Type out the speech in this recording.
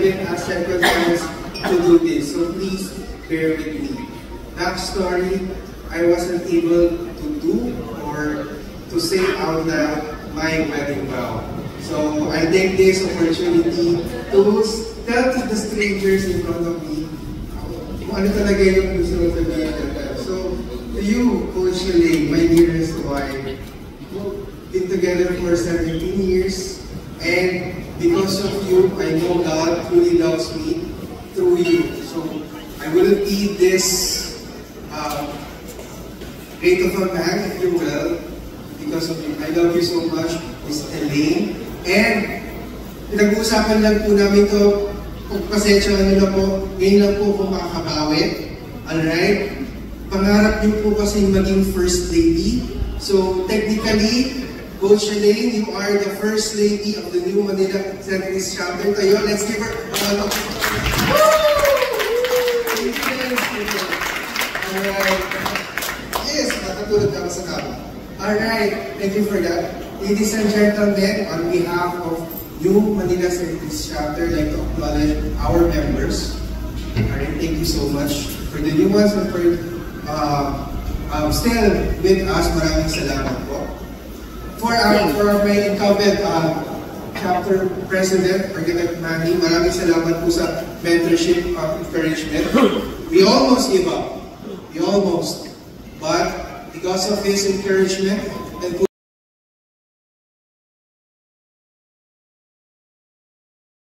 been circumstanced to do this, so please bear with me. Backstory, I wasn't able to do or to say out loud my wedding vow. So I take this opportunity to tell to the strangers in front of me kung ano talaga yung gusto mo sabihin. So to you, Coach Ling, my dearest wife, been together for 17 years, and because of you, I know God truly loves me through you. So I wouldn't be this great of a man, if you will, because of you. I love you so much, Miss Elaine. And pinag-uusapan lang po namin ito, pasensya nyo na po, ngayon lang po kung makakabawi. Alright? Pangarap niyo po kasi maging First Lady. So technically, Coach Elaine, you are the First Lady of the New Manila Centris chapter. Tayo, let's give her a round of alright. Yes, nakatulog ako sa kama. Alright, thank you for that. Ladies and gentlemen, on behalf of New Manila Centris chapter, I'd like to acknowledge our members. Alright, thank you so much. For the new ones and for still with us, maraming salamat po. For my incumbent chapter president, Architect Manny, maraming salamat po sa mentorship encouragement. We almost gave up. We almost. But because of his encouragement, and